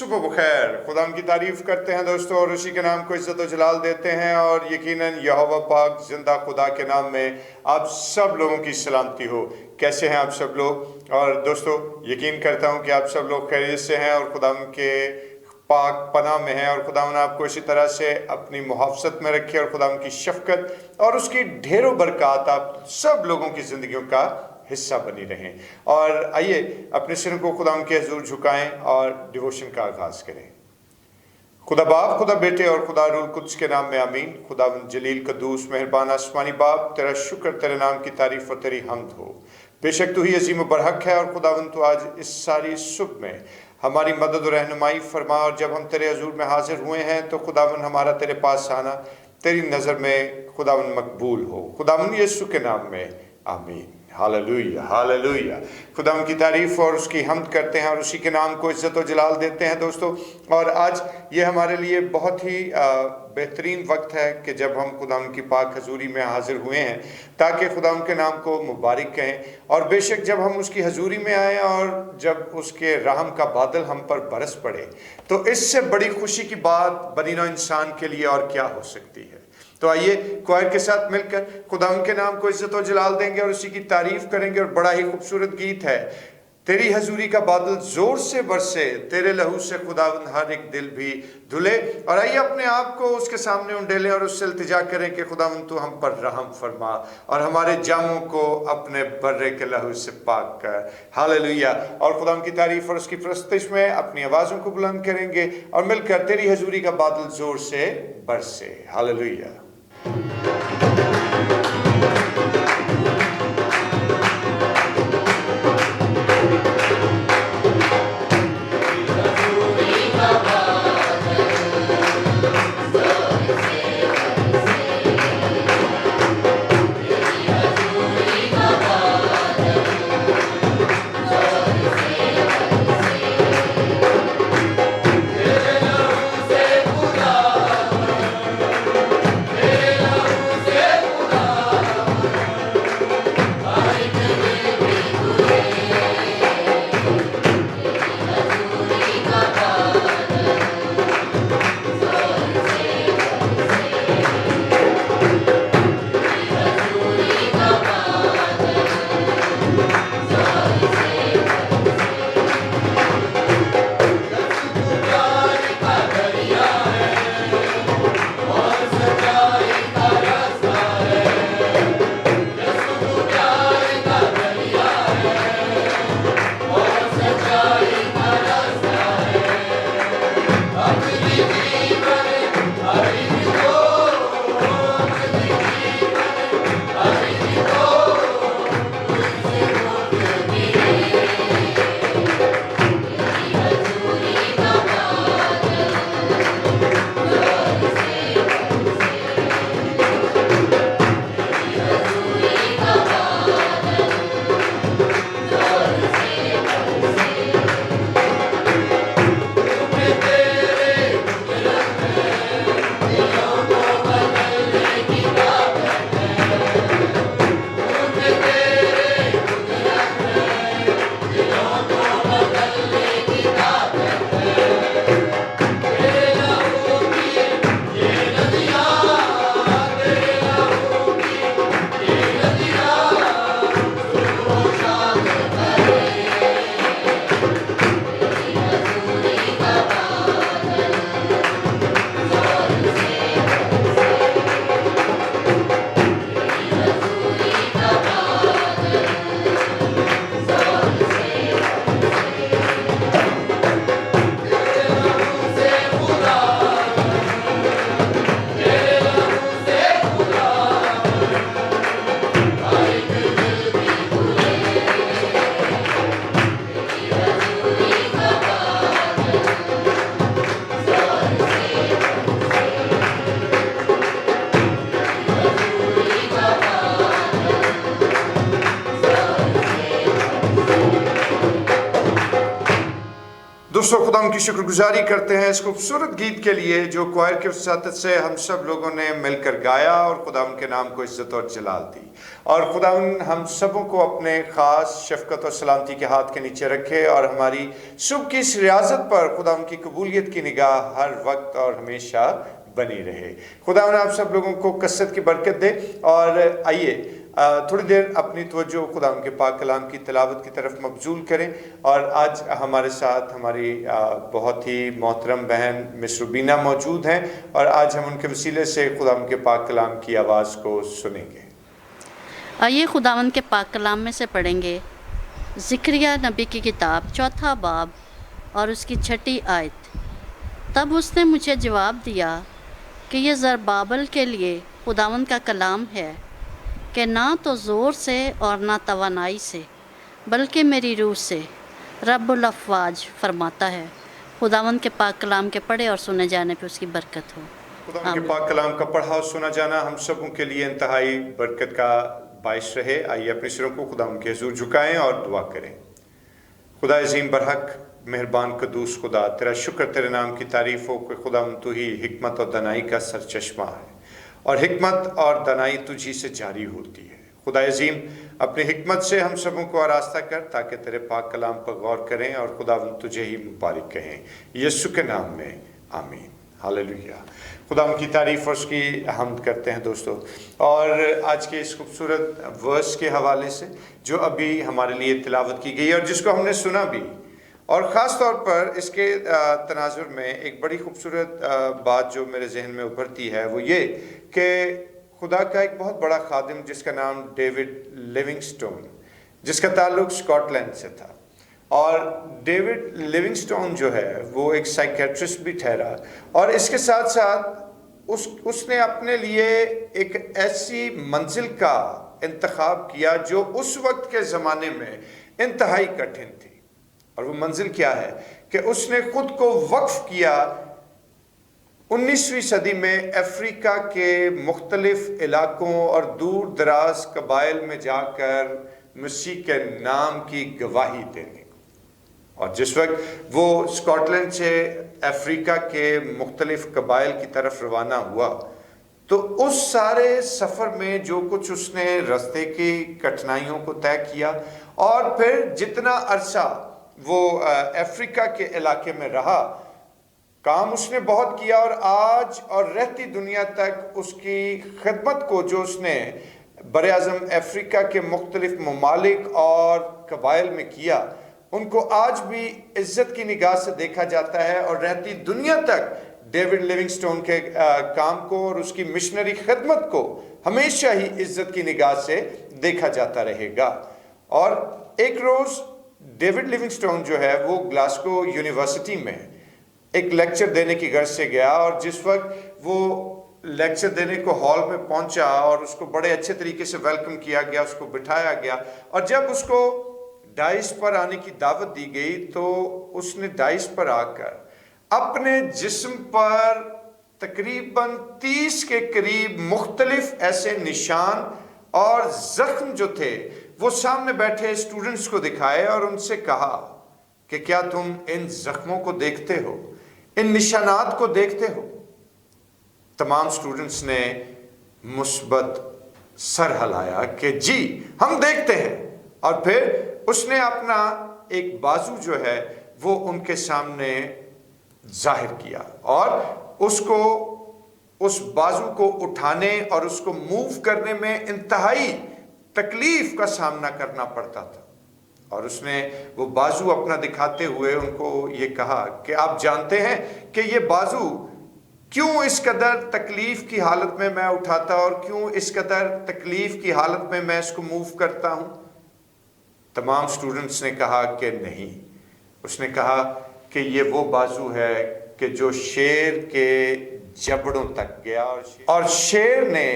सुबह बखैर। खुदा की तारीफ करते हैं दोस्तों और उसी के नाम को इज्जत और जलाल देते हैं। और यकीनन यहोवा पाक जिंदा खुदा के नाम में आप सब लोगों की सलामती हो। कैसे हैं आप सब लोग? और दोस्तों यकीन करता हूं कि आप सब लोग खैरियत से हैं और खुदा के पाक पनाह में हैं और खुदा आपको इसी तरह से अपनी मुहाफ़ज़त में रखे और खुदा की शफ़क़त और उसकी ढेरों बरक़ात आप सब लोगों की ज़िंदगियों का हिस्सा बनी रहें। और आइए अपने सिर को खुदा के हजूर झुकाएं और डिवोशन का आगाज़ करें। खुदा बाप, खुदा बेटे और खुदा रूह कुद्स के नाम में आमीन। खुदा जलील कद्दूस मेहरबान आसमानी बाप, तेरा शुक्र, तेरे नाम की तारीफ़ और तेरी हम्द हो। बेशक तू ही अजीम बरहक है और खुदावन तू आज इस सारी सुबह में हमारी मदद और रहनुमाई फरमा। और जब हम तेरे हजूर में हाजिर हुए हैं तो खुदावन हमारा तेरे पास आना तेरी नज़र में खुदावन मकबूल हो। खुदावन यीशु के नाम में आमीन। Hallelujah, hallelujah. खुदा की तारीफ और उसकी हम्द करते हैं और उसी के नाम को इज्जत और जलाल देते हैं दोस्तों। और आज ये हमारे लिए बहुत ही बेहतरीन वक्त है कि जब हम खुदा की पाक हजूरी में हाजिर हुए हैं ताकि खुदा के नाम को मुबारक कहें। और बेशक जब हम उसकी हजूरी में आए और जब उसके रहम का बादल हम पर बरस पड़े तो इससे बड़ी खुशी की बात बनी नौ इंसान के लिए और क्या हो सकती है। तो आइए क्वायर के साथ मिलकर खुदा के नाम को इज्जत और जलाल देंगे और उसी की तारीफ करेंगे। और बड़ा ही खूबसूरत गीत है, तेरी हजूरी का बादल जोर से बरसे, तेरे लहू से खुदावंद हर एक दिल भी धुले। और आइए अपने आप को उसके सामने उंडेलें और उससे इल्तिजा करें कि खुदावंद तू हम पर रहम फरमा और हमारे जामों को अपने बर्रे के लहू से पाक कर। हालेलुया। और खुदा की तारीफ और उसकी प्रस्तुति में अपनी आवाज़ों को बुलंद करेंगे और मिलकर तेरी हजूरी का बादल जोर से बरसे। हालेलुया। दोस्तों खुदा की शुक्रगुजारी करते हैं इस खूबसूरत गीत के लिए जो क्वायर की वसातत से हम सब लोगों ने मिलकर गाया और खुदा के नाम को इज्जत और जलाल दी। और खुदा हम सबों को अपने ख़ास शफ़क़त और सलामती के हाथ के नीचे रखे और हमारी सुबह की इस रियाजत पर खुदा की कबूलियत की निगाह हर वक्त और हमेशा बनी रहे। खुदा आप सब लोगों को कसरत की बरकत दे। और आइए थोड़ी देर अपनी तवज्जो खुदा के पाक कलाम की तिलावत की तरफ मबजूल करें। और आज हमारे साथ हमारी बहुत ही मोहतरम बहन मिस रुबीना मौजूद हैं और आज हम उनके वसीले से खुदा के पाक कलाम की आवाज़ को सुनेंगे। आइए खुदावंद के पाक कलाम में से पढ़ेंगे ज़िक्रिया नबी की किताब 4 बाब और उसकी 6 आयत। तब उसने मुझे जवाब दिया कि यह ज़रबाबल के लिए खुदावंद का कलाम है कि ना तो ज़ोर से और ना तवानाई से बल्कि मेरी रूह से रब्बुल अफ़वाज फरमाता है। खुदावंद के पाक कलाम के पढ़े और सुने जाने पे उसकी बरकत हो। खुदा के पाक कलाम का पढ़ा और सुना जाना हम सबों के लिए इंतहाई बरकत का बाइस रहे। आइए अपने सिरों को खुदा के हुजूर झुकाएं और दुआ करें। खुदा अजीम बरहक मेहरबान कदूस खुदा, तेरा शुक्र, तेरे नाम की तारीफ़ हो कि खुदा तू ही हिकमत और दनाई का सरचश्मा है और हिकमत और दनाई तुझी से जारी होती है। खुदा अजीम अपनी हिकमत से हम सबों को आरास्ता कर ताकि तेरे पाक कलाम पर गौर करें और खुदा तुझे ही मुबारक कहें, यीशु के नाम में आमीन। हालेलुया। खुदा की तारीफ़ और उसकी हमद करते हैं दोस्तों। और आज के इस खूबसूरत वर्स के हवाले से जो अभी हमारे लिए तिलावत की गई और जिसको हमने सुना भी, और ख़ास तौर पर इसके तनाजुर में एक बड़ी खूबसूरत बात जो मेरे जहन में उभरती है वो ये कि खुदा का एक बहुत बड़ा खादिम जिसका नाम डेविड लिविंगस्टोन, जिसका ताल्लुक स्कॉटलैंड से था। और डेविड लिविंगस्टोन जो है वो एक साइकेट्रिस्ट भी ठहरा और इसके साथ साथ उसने अपने लिए एक ऐसी मंजिल का इंतखाब किया जो उस वक्त के ज़माने में इंतहाई कठिन थी। और वो मंजिल क्या है कि उसने खुद को वक्फ किया 19वीं सदी में अफ्रीका के मुख्तलिफ इलाकों और दूर दराज कबाइल में जाकर मसीह के नाम की गवाही देने। और जिस वक्त वो स्कॉटलैंड से अफ्रीका के मुख्तलिफ कबाइल की तरफ रवाना हुआ तो उस सारे सफ़र में जो कुछ उसने रास्ते की कठिनाइयों को तय किया और फिर जितना अरसा वो अफ्रीका के इलाके में रहा, काम उसने बहुत किया और आज और रहती दुनिया तक उसकी खिदमत को जो उसने बर-ए-आज़म अफ्रीका के मुख्तलिफ ममालिक और कबाइल में किया, उनको आज भी इज्जत की निगाह से देखा जाता है और रहती दुनिया तक डेविड लिविंगस्टोन के काम को और उसकी मिशनरी खिदमत को हमेशा ही इज्जत की निगाह से देखा जाता रहेगा। और एक रोज़ डेविड लिविंगस्टोन जो है वो ग्लासगो यूनिवर्सिटी में एक लेक्चर देने की गर्ज से गया और जिस वक्त वो लेक्चर देने को हॉल में पहुंचा और उसको बड़े अच्छे तरीके से वेलकम किया गया, उसको बिठाया गया और जब उसको डाइस पर आने की दावत दी गई तो उसने डाइस पर आकर अपने जिस्म पर तकरीबन 30 के करीब मुख्तलिफ ऐसे निशान और जख्म जो थे वो सामने बैठे स्टूडेंट्स को दिखाए और उनसे कहा कि क्या तुम इन जख्मों को देखते हो, इन निशानात को देखते हो? तमाम स्टूडेंट्स ने मुस्बत सर हिलाया कि जी हम देखते हैं। और फिर उसने अपना एक बाजू जो है वो उनके सामने जाहिर किया और उसको उस बाजू को उठाने और उसको मूव करने में इंतहाई तकलीफ का सामना करना पड़ता था। और उसने वो बाजू अपना दिखाते हुए उनको ये कहा कि आप जानते हैं कि ये बाजू क्यों इस कदर तकलीफ की हालत में मैं उठाता और क्यों इस कदर तकलीफ की हालत में मैं इसको मूव करता हूं? तमाम स्टूडेंट्स ने कहा कि नहीं। उसने कहा कि ये वो बाजू है कि जो शेर के जबड़ों तक गया और शेर ने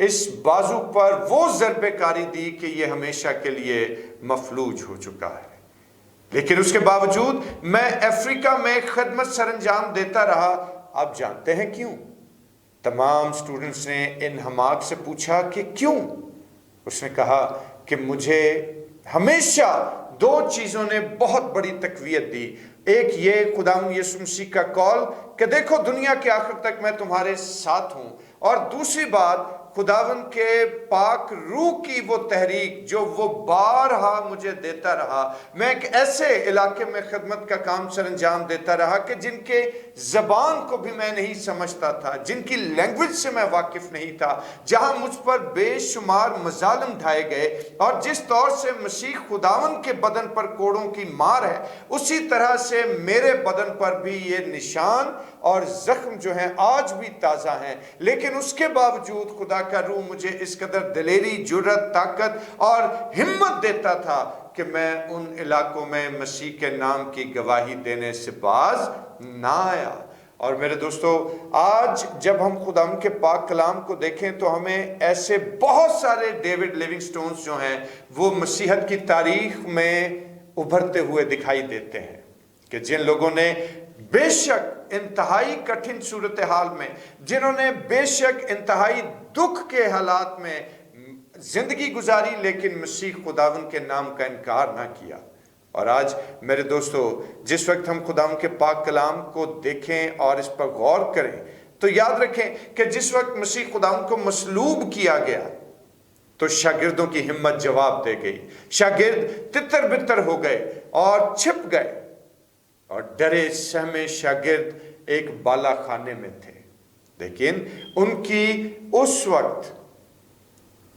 इस बाजू पर वो ज़रबेकारी दी कि ये हमेशा के लिए मफलूज हो चुका है। लेकिन उसके बावजूद मैं अफ्रीका में खिदमत सरंजाम देता रहा। आप जानते हैं क्यों? तमाम स्टूडेंट्स ने इन हमाक से पूछा कि क्यों? उसने कहा कि मुझे हमेशा दो चीज़ों ने बहुत बड़ी तकवीत दी। एक ये खुदावंद यीशु मसीह का कॉल कि देखो दुनिया के आखिर तक मैं तुम्हारे साथ हूं, और दूसरी बात खुदावंद के पाक रूह की वो तहरीक जो वो बारहा मुझे देता रहा। मैं एक ऐसे इलाके में खिदमत का काम सरंजाम देता रहा कि जिनके ज़बान को भी मैं नहीं समझता था, जिनकी लैंग्वेज से मैं वाकिफ नहीं था, जहां मुझ पर बेशुमार मजालिम ढाए गए, और जिस तौर से मसीह खुदावंद के बदन पर कोड़ों की मार है, उसी तरह से मेरे बदन पर भी ये निशान और जख्म जो हैं आज भी ताज़ा हैं। लेकिन उसके बावजूद खुदा का रूह मुझे इस कदर दिलेरी, जुर्रत, ताकत और हिम्मत देता था कि मैं उन इलाकों में मसीह के नाम की गवाही देने से बाज ना आया। और मेरे दोस्तों, आज जब हम खुदाम के पाक कलाम को देखें तो हमें ऐसे बहुत सारे डेविड लिविंगस्टोन्स जो हैं वो मसीहत की तारीख में उभरते हुए दिखाई देते हैं कि जिन लोगों ने बेशक इंतहाई कठिन सूरत हाल में, जिन्होंने बेशक इंतहाई दुख के हालात में जिंदगी गुजारी, लेकिन मसीह खुदावन के नाम का इनकार ना किया। और आज मेरे दोस्तों, जिस वक्त हम खुदावन के पाक कलाम को देखें और इस पर गौर करें तो याद रखें कि जिस वक्त मसीह खुदावन को मसलूब किया गया तो शागिर्दों की हिम्मत जवाब दे गई। शागिर्द तितर बितर हो गए और छिप गए, और डरे सहमे शागिर्द एक बाला खाने में थे। लेकिन उनकी उस वक्त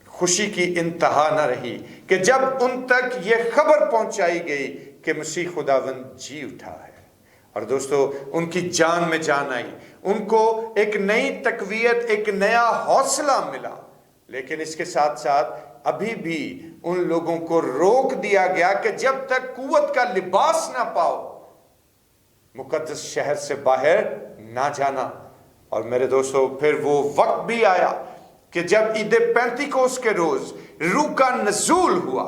खुशी की इंतहा न रही कि जब उन तक यह खबर पहुंचाई गई कि मसीह खुदावंद जी उठा है। और दोस्तों, उनकी जान में जान आई, उनको एक नई तकवीयत, एक नया हौसला मिला। लेकिन इसके साथ साथ अभी भी उन लोगों को रोक दिया गया कि जब तक कुव्वत का लिबास ना पाओ मुकद्दस शहर से बाहर ना जाना। और मेरे दोस्तों, फिर वो वक्त भी आया कि जब ईद पेंतिकोस के रोज रूह का नजूल हुआ,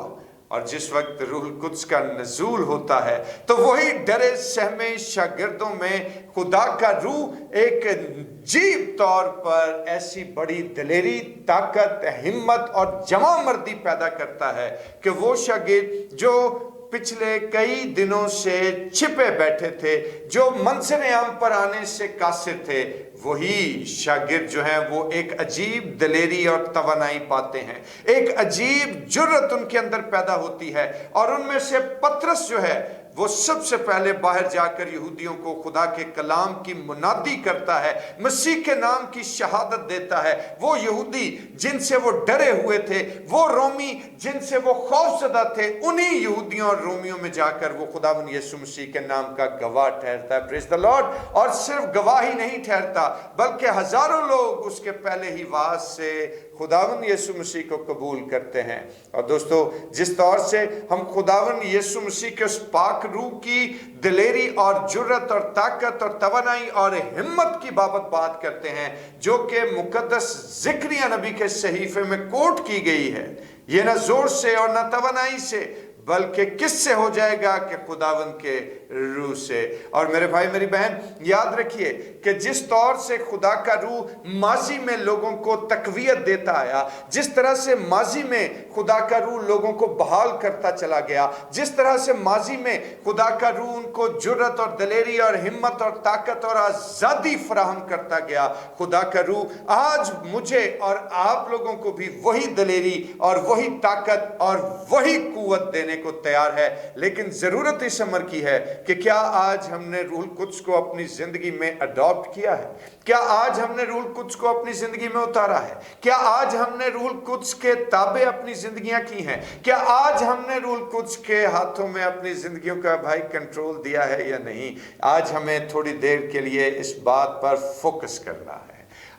और जिस वक्त रूह कुद्स का नजूल होता है तो वही डरे सहमे शागिर्दों में खुदा का रूह एक अजीब तौर पर ऐसी बड़ी दिलेरी, ताकत, हिम्मत और जमा मर्दी पैदा करता है कि वो शागिर्द जो पिछले कई दिनों से छिपे बैठे थे, जो मंजर आम पर आने से कासिर थे, वही शागिर्द जो हैं वो एक अजीब दलेरी और तवानाई पाते हैं। एक अजीब जुर्रत उनके अंदर पैदा होती है, और उनमें से पतरस जो है वो सबसे पहले बाहर जाकर यहूदियों को खुदा के कलाम की मुनादी करता है, मसीह के नाम की शहादत देता है। वो यहूदी जिनसे वो डरे हुए थे, वो रोमी जिनसे वो खौफजदा थे, उन्हीं यहूदियों और रोमियों में जाकर वो खुदावंद यीशु मसीह के नाम का गवाह ठहरता है। Praise the Lord. और सिर्फ गवाह ही नहीं ठहरता, बल्कि हजारों लोग उसके पहले ही वाज से खुदावंद यीशु मसीह को कबूल करते हैं। और दोस्तों, जिस तौर से हम खुदावंद यीशु मसीह के उस पाक रूह की दिलेरी और जुर्रत और ताकत और तवानाई और हिम्मत की बात करते हैं, जो कि मुकद्दस ज़िक्रिया नबी के सहीफे में कोट की गई है, ये न जोर से और न तवानाई से बल्कि किससे हो जाएगा कि खुदावंद के रूह से। और मेरे भाई मेरी बहन, याद रखिए कि जिस तौर से खुदा का रूह माजी में लोगों को तकवीयत देता आया, जिस तरह से माजी में खुदा का रूह लोगों को बहाल करता चला गया, जिस तरह से माजी में खुदा का रूह उनको जुर्रत और दलेरी और हिम्मत और ताकत और आज़ादी फराहम करता गया, खुदा का रूह आज मुझे और आप लोगों को भी वही दलेरी और वही ताकत और वही कुव्वत देने को तैयार है। लेकिन जरूरत इस अमर की है कि क्या आज हमने रूह कुद्स को अपनी जिंदगी में अडॉप्ट किया है? क्या आज हमने रूह कुद्स को अपनी जिंदगी में उतारा है? क्या आज हमने रूह कुद्स के ताबे अपनी जिंदगियां की हैं? क्या आज हमने रूह कुद्स के हाथों में अपनी जिंदगियों का भाई कंट्रोल दिया है या नहीं? आज हमें थोड़ी देर के लिए इस बात पर फोकस करना है।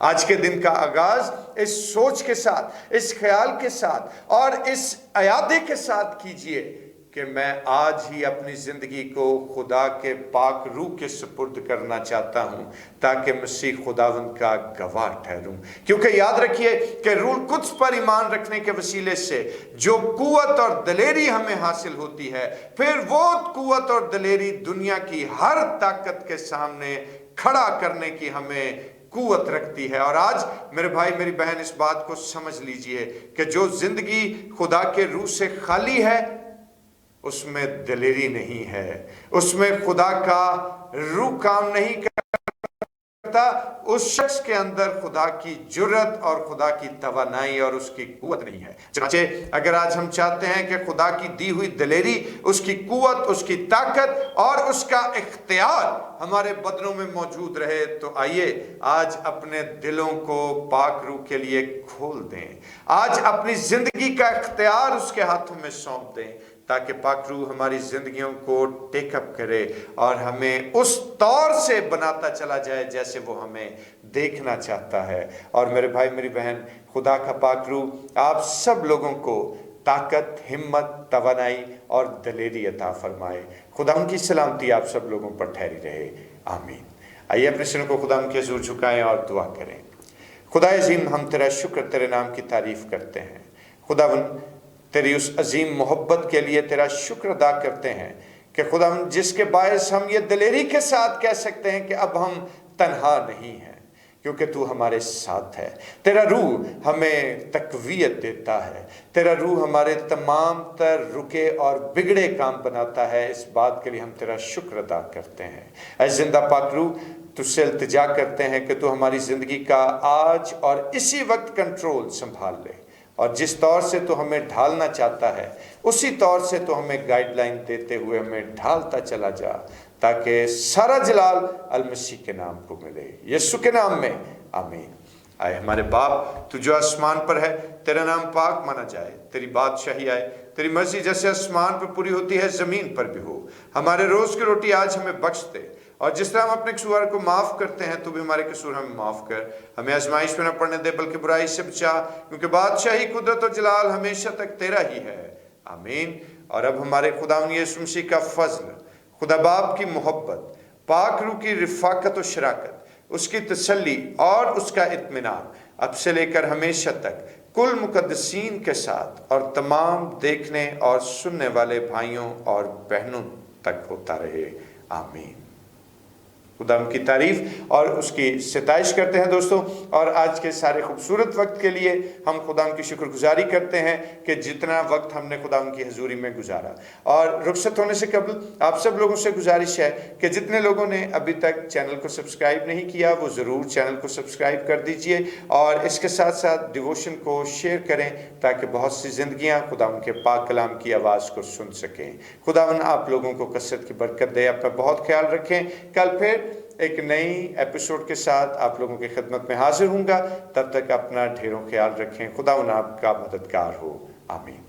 आज के दिन का आगाज इस सोच के साथ, इस ख्याल के साथ और इस अयादे के साथ कीजिए कि मैं आज ही अपनी जिंदगी को खुदा के पाक रूह के सुपुर्द करना चाहता हूं, ताकि मसीह खुदावंद का गवाह ठहरूं। क्योंकि याद रखिए कि रूह कुद्स पर ईमान रखने के वसीले से जो कुव्वत और दलेरी हमें हासिल होती है, फिर वो कुव्वत और दलेरी दुनिया की हर ताकत के सामने खड़ा करने की हमें कुव्वत रखती है। और आज मेरे भाई मेरी बहन, इस बात को समझ लीजिए कि जो जिंदगी खुदा के रूह से खाली है उसमें दिलेरी नहीं है, उसमें खुदा का रूह काम नहीं करता, उस शख्स के अंदर खुदा की जुर्रत और खुदा की तवानाई और उसकी कुव्वत नहीं है। चनाचे अगर आज हम चाहते हैं कि खुदा की दी हुई दिलेरी, उसकी कुव्वत, उसकी ताकत और उसका इख्तियार हमारे बदनों में मौजूद रहे, तो आइए आज अपने दिलों को पाक रूह के लिए खोल दें। आज अपनी जिंदगी का इख्तियार उसके हाथों में सौंप दें, ताकि पाक रूह हमारी जिंदगियों को टेकअप करे और हमें उस तौर से बनाता चला जाए जैसे वो हमें देखना चाहता है। और मेरे भाई मेरी बहन, खुदा का पाक रूह आप सब लोगों को ताकत, हिम्मत, तवानाई और दलेरी अता फरमाए। खुदा उनकी सलामती आप सब लोगों पर ठहरी रहे। आमीन। आइए अपने सिरों को खुदा के हुजूर झुकाएं और दुआ करें। खुदा अजीम, हम तेरा शुक्र, तेरे नाम की तारीफ करते हैं। खुदावन, तेरी उस अजीम मोहब्बत के लिए तेरा शुक्र अदा करते हैं कि खुदावन जिसके बायस हम ये दिलेरी के साथ कह सकते हैं कि अब हम तन्हा नहीं हैं, क्योंकि तू हमारे साथ है। तेरा रूह हमें तकवीयत देता है, तेरा रूह हमारे तमाम तर रुके और बिगड़े काम बनाता है। इस बात के लिए हम तेरा शुक्र अदा करते हैं। ऐ जिंदा पाक रूह, तुझसे इल्तिजा करते हैं कि तू हमारी ज़िंदगी का आज और इसी वक्त कंट्रोल संभाल ले, और जिस तौर से तो हमें ढालना चाहता है उसी तौर से तो हमें गाइडलाइन देते हुए हमें ढालता चला जा, ताकि सारा जलाल अल मसीह के नाम को मिले, यीशु के नाम में। आमीन। आए हमारे बाप, तू जो आसमान पर है, तेरा नाम पाक माना जाए, तेरी बादशाही आए, तेरी मर्जी जैसे आसमान पर पूरी होती है ज़मीन पर भी हो। हमारे रोज़ की रोटी आज हमें बख्श दे, और जिस तरह हम अपने कसूर को माफ़ करते हैं, तू भी हमारे कसूर हमें माफ़ कर। हमें आजमाइश में न पड़ने दे, बल्कि बुराई से बचा, क्योंकि बादशाही, कुदरत और जलाल हमेशा तक तेरा ही है। आमीन। और अब हमारे खुदा यीशु मसीह का फजल, खुदा बाप की मोहब्बत, पाक रूह की रिफाकत और शराकत, उसकी तसल्ली और उसका इत्मीनान अब से लेकर हमेशा तक कुल मुकद्दसीन के साथ और तमाम देखने और सुनने वाले भाइयों और बहनों तक होता रहे। आमीन। खुदा की तारीफ और उसकी सिताइश करते हैं दोस्तों। और आज के सारे खूबसूरत वक्त के लिए हम खुदा की शुक्रगुजारी करते हैं कि जितना वक्त हमने खुदा की हजूरी में गुजारा। और रुखसत होने से कबल आप सब लोगों से गुजारिश है कि जितने लोगों ने अभी तक चैनल को सब्सक्राइब नहीं किया, वो ज़रूर चैनल को सब्सक्राइब कर दीजिए, और इसके साथ साथ डिवोशन को शेयर करें, ताकि बहुत सी ज़िंदगियाँ खुदा के पाक कलाम की आवाज़ को सुन सकें। खुदावन आप लोगों को कसरत की बरकत दे। अपना बहुत ख्याल रखें। कल फिर एक नई एपिसोड के साथ आप लोगों की खिदमत में हाजिर हूँगा। तब तक अपना ढेरों ख्याल रखें। खुदा आपका मददगार हो। आमीन।